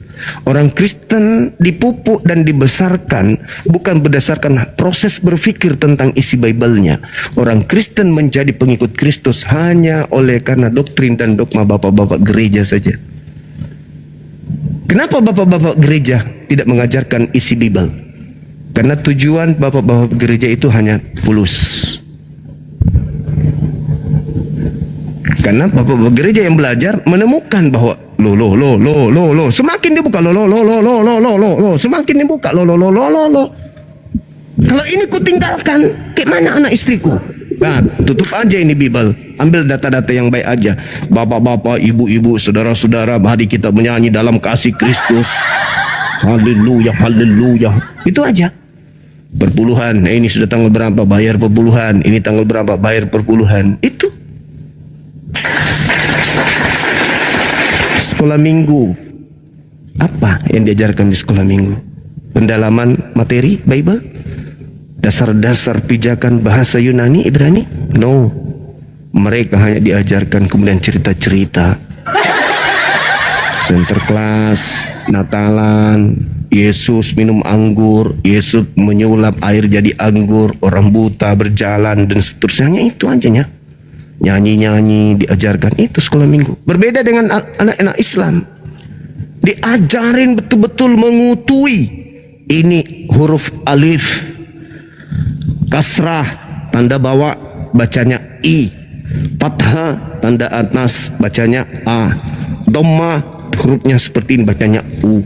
Orang Kristen dipupuk dan dibesarkan bukan berdasarkan proses berpikir tentang isi Bible-nya. Orang Kristen menjadi pengikut Kristus hanya oleh karena doktrin dan dogma bapak-bapak gereja saja. Kenapa bapak-bapak gereja tidak mengajarkan isi Bible? Karena tujuan bapak-bapak gereja itu hanya pulus. Karena bapak-bapak gereja yang belajar menemukan bahwa lo semakin dibuka lo semakin dibuka lo. Kalau ini ku tinggalkan, kayak mana anak istriku? Nah, tutup aja ini Bible. Ambil data-data yang baik aja. Bapak-bapak, ibu-ibu, saudara-saudara, mari kita menyanyi dalam kasih Kristus. Haleluya, haleluya. Itu aja. Perpuluhan. Ini sudah tanggal berapa, bayar perpuluhan. Ini tanggal berapa, bayar perpuluhan. Itu. Sekolah minggu, apa yang diajarkan di sekolah minggu? Pendalaman materi Bible, dasar-dasar pijakan bahasa Yunani, Ibrani? No, mereka hanya diajarkan kemudian cerita-cerita. Sinterklas, Natalan, Yesus minum anggur, Yesus menyulap air jadi anggur, orang buta berjalan dan seterusnya. Itu aja ya. Nyanyi-nyanyi diajarkan, itu sekolah minggu. Berbeda dengan anak-anak Islam, diajarin betul-betul mengutui. Ini huruf alif, kasrah tanda bawah bacanya i, fathah tanda atas bacanya a, dhamma hurufnya seperti ini bacanya u,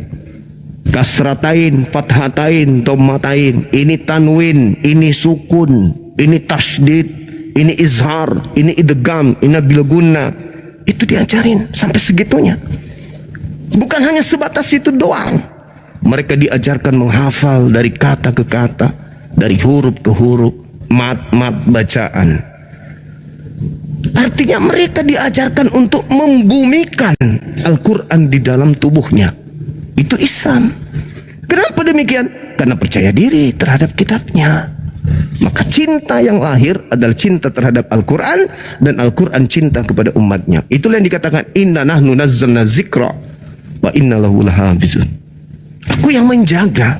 kasratain, fathatain, dhammatain. Ini tanwin, ini sukun, ini tasydid, ini izhar, ini idgham, ini bilgunna. Itu diajarin sampai segitunya. Bukan hanya sebatas itu doang. Mereka diajarkan menghafal dari kata ke kata, dari huruf ke huruf, mat-mat bacaan. Artinya mereka diajarkan untuk membumikan Al-Quran di dalam tubuhnya. Itu Islam. Kenapa demikian? Karena percaya diri terhadap kitabnya. Maka cinta yang lahir adalah cinta terhadap Al-Quran, dan Al-Quran cinta kepada umatnya. Itulah yang dikatakan inna nahnu nazzalna zikra wa inna lahu lahafizun. Aku yang menjaga,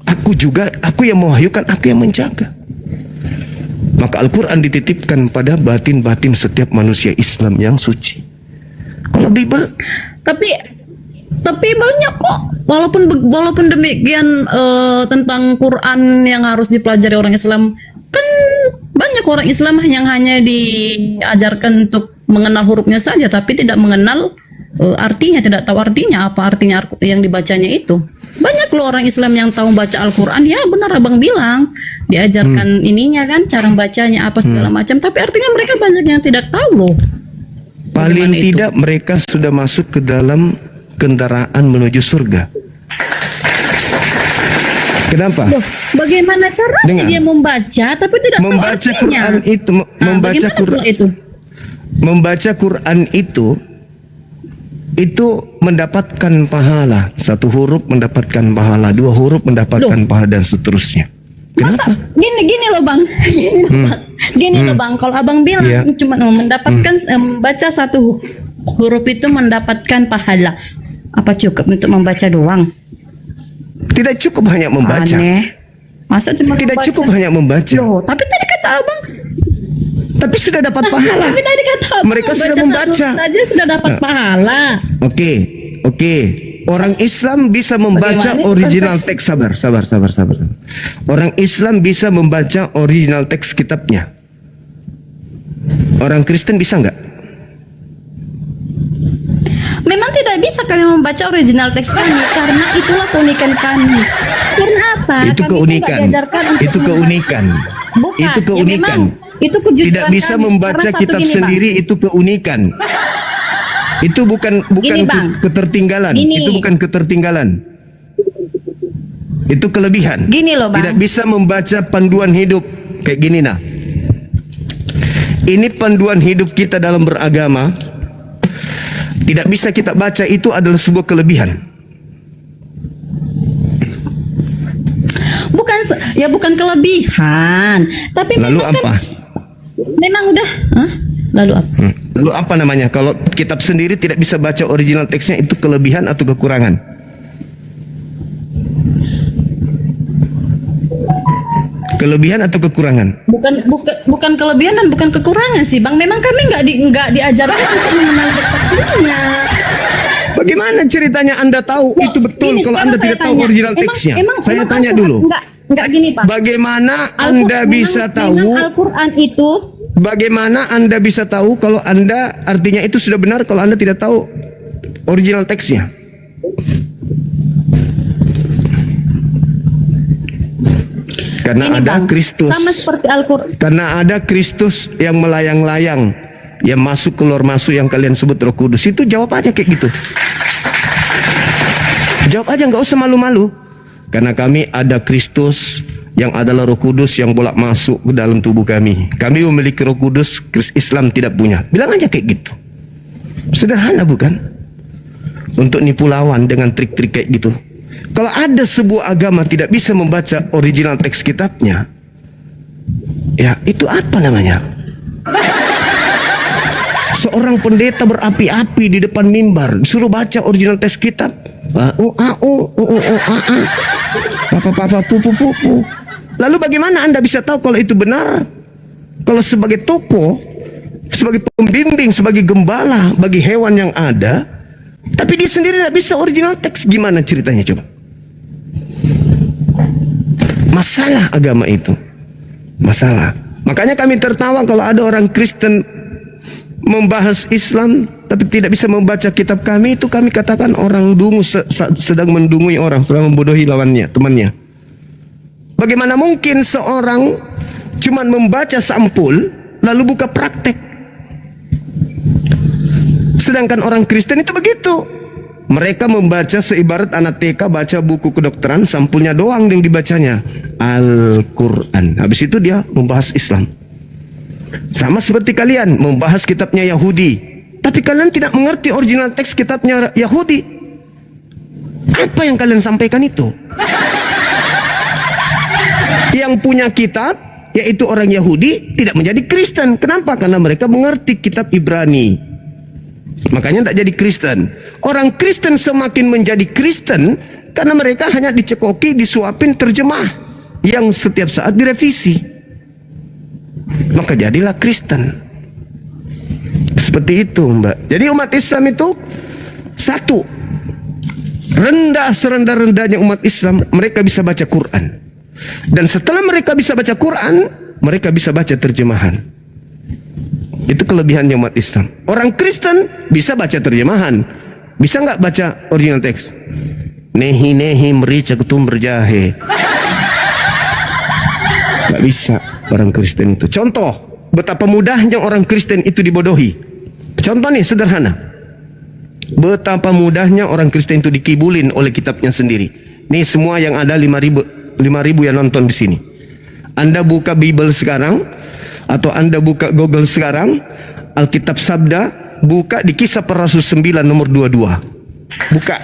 aku yang mewahyukan, aku yang menjaga. Maka Al-Quran dititipkan pada batin-batin setiap manusia Islam yang suci. Kalau Bible, tapi banyak kok, walaupun demikian tentang Quran yang harus dipelajari orang Islam, kan banyak orang Islam yang hanya diajarkan untuk mengenal hurufnya saja, tapi tidak mengenal artinya, tidak tahu artinya, apa artinya yang dibacanya itu. Banyak loh orang Islam yang tahu baca Al-Quran, ya benar abang bilang, diajarkan ininya kan, cara bacanya apa segala macam, tapi artinya mereka banyak yang tidak tahu loh. paling Bagaimana itu? tidak mereka sudah masuk ke dalam kendaraan menuju surga. Kenapa? Loh, bagaimana caranya Dengar. dia membaca tapi tidak tahu Membaca artinya? Quran itu, membaca bagaimana Quran pula itu? Membaca Quran itu mendapatkan pahala. Satu huruf mendapatkan pahala, dua huruf mendapatkan pahala, dan seterusnya. Masa Kenapa? gini loh bang, gini loh bang. Kalau abang bilang Iya. cuma mendapatkan baca satu huruf itu mendapatkan pahala, apa cukup untuk membaca doang? Tidak cukup hanya membaca. Aneh. Masa cuma Tidak membaca? cukup hanya membaca. Loh, tapi tadi kata abang, Tapi sudah dapat pahala. tapi tadi kata abang Mereka sudah satu membaca. huruf saja sudah dapat pahala. Oke. Orang Islam bisa membaca Bagaimana? original Konteks. teks. Sabar. Orang Islam bisa membaca original teks kitabnya. Orang Kristen bisa nggak? Memang tidak bisa kami membaca original teks kami, karena itulah keunikan kami. Karena apa? Itu Kami keunikan. tidak diajarkan untuk Itu membaca. keunikan. Bukan. Itu Ya keunikan. memang, itu kejujuran Tidak bisa kami. membaca Karena satu kitab gini, Bang. sendiri, itu keunikan. Itu bukan Gini, Bang. ketertinggalan. Gini. Itu bukan ketertinggalan. Itu kelebihan. Gini loh, Bang. Tidak bisa membaca panduan hidup kayak gini nah. Ini panduan hidup kita dalam beragama. Tidak bisa kita baca, itu adalah sebuah kelebihan. Bukan kelebihan, tapi Lalu memang apa? kan memang udah. Lalu apa? Lalu apa namanya? Kalau kitab sendiri tidak bisa baca original teksnya, itu kelebihan atau kekurangan? Kelebihan atau kekurangan? Bukan kelebihan dan bukan kekurangan sih, Bang. Memang kami nggak diajarkan untuk mengenal teks aslinya. Bagaimana ceritanya Anda tahu Loh, itu betul ini kalau sekarang Anda saya tidak tahu tanya. original teksnya? Saya tanya dulu. Enggak gini, Pak. Bagaimana Anda bisa tahu? Memang Al-Quran itu Bagaimana Anda bisa tahu kalau Anda artinya itu sudah benar kalau Anda tidak tahu original teksnya? Karena gini, ada Bang, Kristus. sama seperti Al-Quran. Karena ada Kristus yang melayang-layang, yang masuk keluar masuk, yang kalian sebut Roh Kudus. Itu jawab aja kayak gitu. Jawab aja, nggak usah malu-malu. Karena kami ada Kristus yang adalah Roh Kudus yang bolak masuk ke dalam tubuh kami. Kami memiliki Roh Kudus, Islam tidak punya. Bilang aja kayak gitu. Sederhana bukan? Untuk nipu lawan dengan trik-trik kayak gitu. Kalau ada sebuah agama tidak bisa membaca original teks kitabnya, ya itu apa namanya? Seorang pendeta berapi-api di depan mimbar, disuruh baca original teks kitab. Papa pupu. Lalu bagaimana Anda bisa tahu kalau itu benar? Kalau sebagai tokoh, sebagai pembimbing, sebagai gembala bagi hewan yang ada, tapi dia sendiri tidak bisa original teks, gimana ceritanya coba? Masalah agama itu. Masalah. Makanya kami tertawa kalau ada orang Kristen membahas Islam tapi tidak bisa membaca kitab kami, itu kami katakan orang dungu sedang mendungui orang, sedang membodohi lawannya, temannya. Bagaimana mungkin seorang cuman membaca sampul lalu buka praktek? Sedangkan orang Kristen itu begitu. Mereka membaca seibarat anak TK baca buku kedokteran, sampulnya doang yang dibacanya Al-Quran. Habis itu dia membahas Islam. Sama seperti kalian membahas kitabnya Yahudi, tapi kalian tidak mengerti original teks kitabnya Yahudi. Apa yang kalian sampaikan itu? Yang punya kitab, yaitu orang Yahudi, tidak menjadi Kristen. Kenapa? Karena mereka mengerti kitab Ibrani. Makanya tidak jadi Kristen. Orang Kristen semakin menjadi Kristen karena mereka hanya dicekoki, disuapin terjemah yang setiap saat direvisi. Maka jadilah Kristen. Seperti itu, Mbak. Jadi umat Islam itu satu, rendah serendah-rendahnya umat Islam, mereka bisa baca Quran. Dan setelah mereka bisa baca Quran, mereka bisa baca terjemahan. Itu kelebihannya umat Islam. Orang Kristen bisa baca terjemahan, bisa nggak baca original teks? Nehi nehi merica ketum berjahe. Nggak bisa orang Kristen itu. Contoh betapa mudahnya orang Kristen itu dibodohi. Contoh nih sederhana. Betapa mudahnya orang Kristen itu dikibulin oleh kitabnya sendiri. Nih semua yang ada 5.000 yang nonton di sini. Anda buka Bible sekarang atau Anda buka Google sekarang, Alkitab Sabda, buka di Kisah Para Rasul 9 nomor 22. Buka.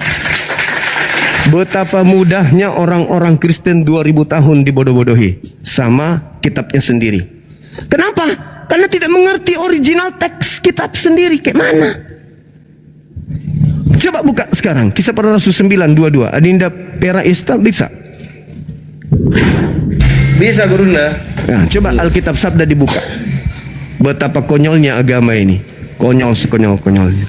Betapa mudahnya orang-orang Kristen 2000 tahun dibodoh-bodohi sama kitabnya sendiri. Kenapa? Karena tidak mengerti original teks kitab sendiri kayak mana. Coba buka sekarang Kisah Para Rasul 9:22. Adinda Pera Ista bisa? Bisa Gurunda. Nah, coba Alkitab Sabda dibuka. Betapa konyolnya agama ini. Konyol sekonyol-konyolnya.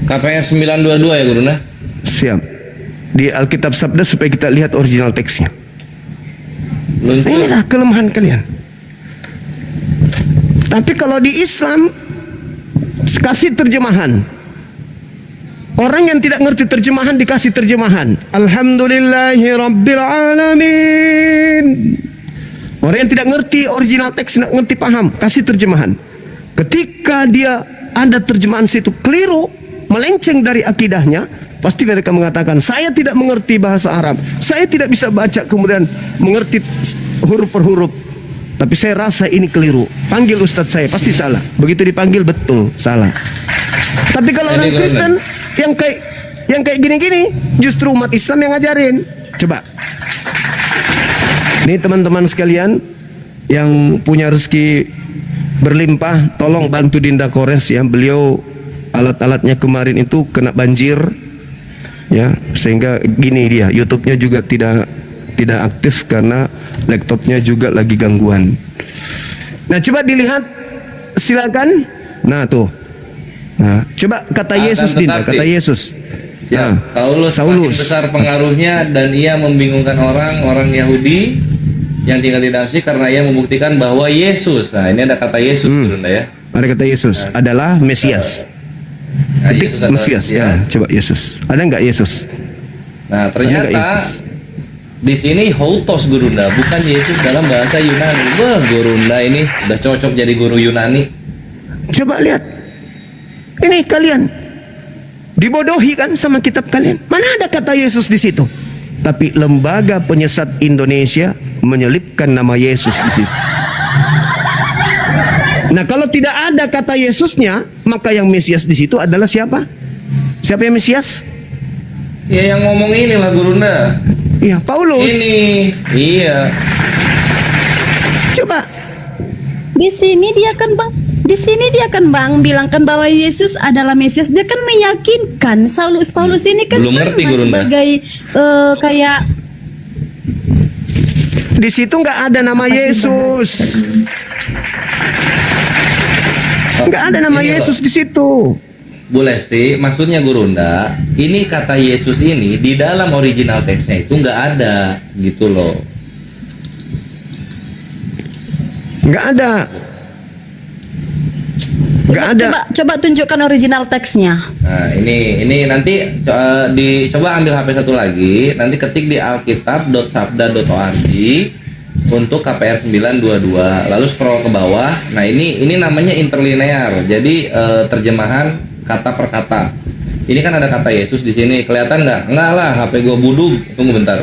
KPS 922 ya Gurunda. Siap. Di Alkitab Sabda supaya kita lihat original teksnya. Luntur. Inilah kelemahan kalian. Tapi kalau di Islam kasih terjemahan. Orang yang tidak ngerti terjemahan dikasih terjemahan. Alhamdulillahi Rabbil Alamin. Orang yang tidak ngerti original teks, tidak ngerti paham, kasih terjemahan. Ketika dia ada terjemahan situ keliru, melenceng dari akidahnya, pasti mereka mengatakan, saya tidak mengerti bahasa Arab, saya tidak bisa baca kemudian mengerti huruf per huruf, tapi saya rasa ini keliru. Panggil ustadz saya, pasti salah. Begitu dipanggil, betul, salah. Tapi kalau orang Kristen yang kayak gini-gini, justru umat Islam yang ngajarin. Coba. Nih teman-teman sekalian yang punya rezeki berlimpah, tolong bantu Dinda Kores ya. Beliau alat-alatnya kemarin itu kena banjir ya, sehingga gini dia, YouTube-nya juga tidak aktif karena laptopnya juga lagi gangguan. Nah, coba dilihat silakan. Nah, tuh. Nah, coba kata Yesus, Dinda, kata Yesus. Ya, Nah, Saulus makin besar pengaruhnya dan ia membingungkan orang Yahudi yang tinggal di Damaskus karena ia membuktikan bahwa Yesus. Nah, ini ada kata Yesus Gurunda ya. Ada kata Yesus adalah Mesias. Nah, Ketik Yesus adalah Mesias. Ya, coba Yesus. Ada nggak Yesus? Nah, ternyata Yesus? di sini Houtos Gurunda, bukan Yesus dalam bahasa Yunani. Wah, Gurunda ini udah cocok jadi guru Yunani. Coba lihat. Ini kalian dibodohi kan sama kitab kalian. Mana ada kata Yesus di situ? Tapi Lembaga Penyesat Indonesia menyelipkan nama Yesus di situ. Nah, kalau tidak ada kata Yesusnya, maka yang Mesias di situ adalah siapa? Siapa yang Mesias? Ya yang ngomong inilah Gurunda. Iya, Paulus. Ini, iya. Coba. Di sini dia kan bang bilangkan bahwa Yesus adalah Mesias. Dia kan meyakinkan Paulus ini kan Belum ngerti, Gurunda. sebagai kayak Di situ nggak ada nama Yesus. Nggak ada nama Ini Yesus loh. di situ. Bu Lesti, maksudnya Gurunda, ini kata Yesus ini di dalam original teksnya itu nggak ada, gitu loh. Nggak ada. Nggak ada. coba tunjukkan original teksnya. Nah, ini nanti dicoba ambil HP satu lagi, nanti ketik di alkitab.sabda.org untuk KPR 922, lalu scroll ke bawah. Nah, ini namanya interlinear. Jadi terjemahan kata per kata. Ini kan ada kata Yesus di sini, kelihatan nggak? Nggak lah, HP gua budug. Tunggu bentar.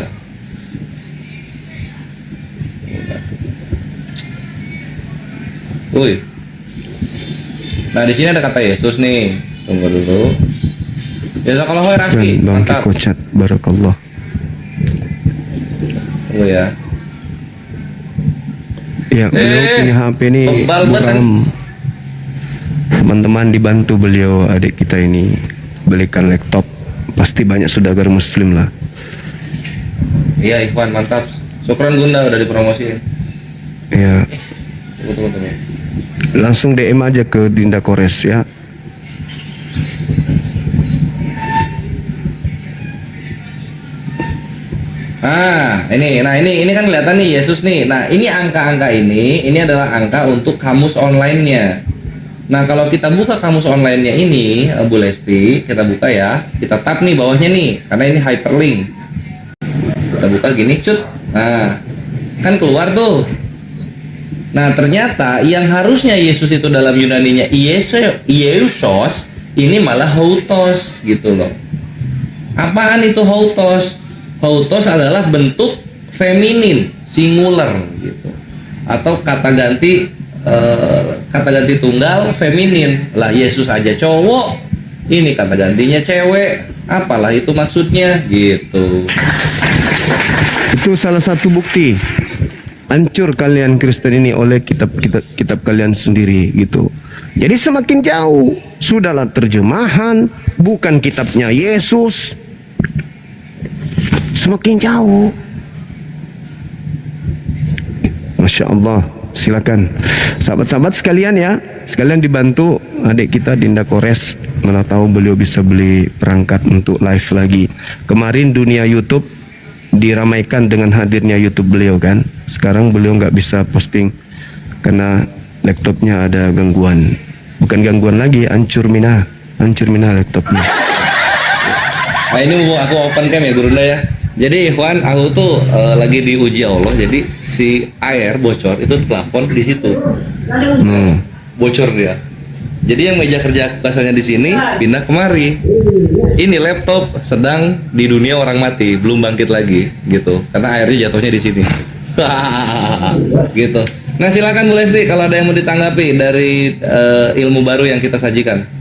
Woi. Nah, di sini ada kata Yesus nih. Tunggu dulu. Jazakallahu khairan, Raffi. Bang Mantap. Kocat, barakallah. Tunggu ya. Ya, beliau punya HP ini tebal banget. buram. Teman-teman dibantu beliau, adik kita ini belikan laptop. Pasti banyak saudagar muslim lah. Iya Ikhwan, mantap. Syukran Gunda udah dipromosiin. Ya, Tunggu. langsung DM aja ke Dinda Kores ya. Ini kan kelihatan nih Yesus nih. Nah, ini angka-angka ini adalah angka untuk kamus online-nya. Nah, kalau kita buka kamus online-nya ini, Bu Lesti, kita buka ya. Kita tap nih bawahnya nih, karena ini hyperlink. Kita buka gini, cut. Nah, kan keluar tuh. Nah, ternyata yang harusnya Yesus itu dalam Yunaninya Ieusos, ini malah Houtos gitu loh. Apaan itu Houtos? Houtos adalah bentuk feminin, singular gitu. Atau kata ganti tunggal feminin. Lah Yesus aja cowok, ini kata gantinya cewek. Apalah itu maksudnya gitu. Itu salah satu bukti hancur kalian Kristen ini oleh kitab kalian sendiri gitu. Jadi semakin jauh sudahlah terjemahan, bukan kitabnya Yesus. Semakin jauh. Masya Allah. Silakan sahabat-sahabat sekalian ya, sekalian dibantu adik kita Dinda Kores. Mana tahu beliau bisa beli perangkat untuk live lagi. Kemarin dunia YouTube diramaikan dengan hadirnya YouTube beliau kan. Sekarang beliau nggak bisa posting karena laptopnya ada gangguan. Bukan gangguan lagi, hancur mina laptopnya. Nah ini mau aku open cam ya Gurunda ya. Jadi Ikhwan, aku tuh lagi diuji Allah. Jadi si air bocor itu plafon di situ. Bocor dia. Jadi yang meja kerja asalnya di sini pindah kemari. Ini laptop sedang di dunia orang mati, belum bangkit lagi gitu. Karena airnya jatuhnya di sini. Gitu. Nah, silakan Bu Lesti kalau ada yang mau ditanggapi dari ilmu baru yang kita sajikan.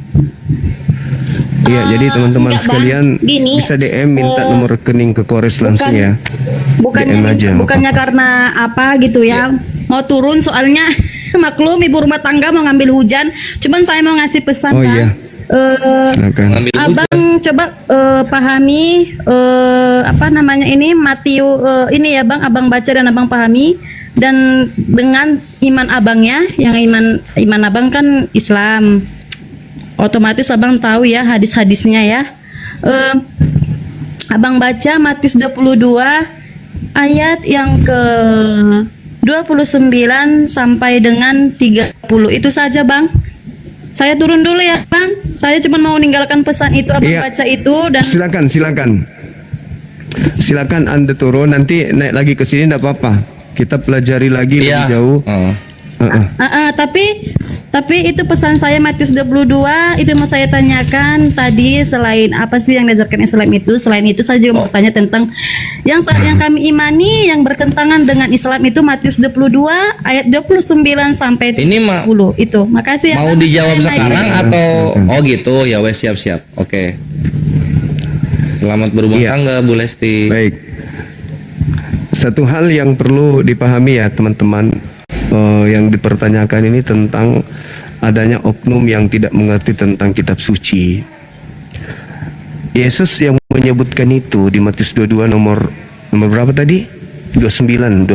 Iya, jadi teman-teman enggak, sekalian Bang. Gini, bisa DM minta nomor rekening ke Kores langsung ya. Bukannya DM aja, bukannya apa-apa. karena apa gitu ya. Mau turun soalnya maklum ibu rumah tangga mau ngambil hujan. Cuman saya mau ngasih pesan Oh, Bang. iya. Silakan. Ngambil Abang coba pahami apa namanya ini Matius ini ya Bang, Abang baca dan Abang pahami, dan dengan iman abangnya yang iman abang kan Islam. Otomatis abang tahu ya hadis-hadisnya ya. Abang baca Matius 22 ayat yang ke 29 sampai dengan 30. Itu saja Bang. Saya turun dulu ya Bang. Saya cuma mau meninggalkan pesan itu, abang Iya. baca itu dan Silakan Anda turun, nanti naik lagi ke sini enggak apa-apa. Kita pelajari lagi lebih jauh. Tapi itu pesan saya Matius 22 itu mau saya tanyakan tadi, selain apa sih yang diajarkan Islam itu. Selain itu saya juga mau tanya tentang yang kami imani yang bertentangan dengan Islam itu Matius 22 ayat 29 sampai 30 Ini itu. Makasih ya. mau Bang. dijawab Saya naik sekarang lagi. atau gitu ya wes, siap. Oke. Selamat berumah Iya. tangga Bu Lesti. Baik. Satu hal yang perlu dipahami ya teman-teman, yang dipertanyakan ini tentang adanya oknum yang tidak mengerti tentang kitab suci. Yesus yang menyebutkan itu di Matius 22 nomor berapa tadi? 29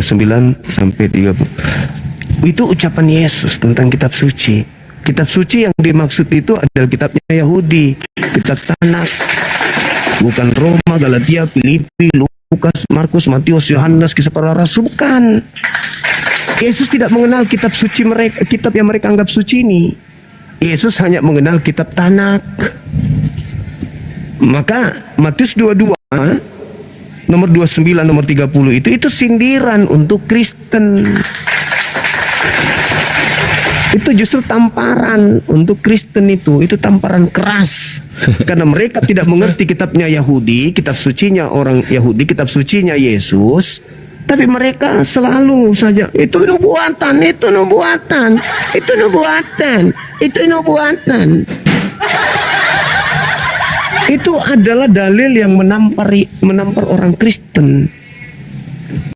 sampai 30. Itu ucapan Yesus tentang kitab suci. Kitab suci yang dimaksud itu adalah kitabnya Yahudi, kitab Tanakh. Bukan Roma, Galatia, Filipi, Lukas, Markus, Matius, Yohanes, Kisah Para Rasul, bukan. Yesus tidak mengenal kitab suci mereka, kitab yang mereka anggap suci ini. Yesus hanya mengenal kitab Tanakh. Maka Matius 22 nomor 29 nomor 30 itu sindiran untuk Kristen. Itu justru tamparan untuk Kristen, itu tamparan keras. Karena mereka tidak mengerti kitabnya Yahudi, kitab sucinya orang Yahudi, kitab sucinya Yesus. Tapi mereka selalu saja itu nubuatan. Itu adalah dalil yang menampar orang Kristen.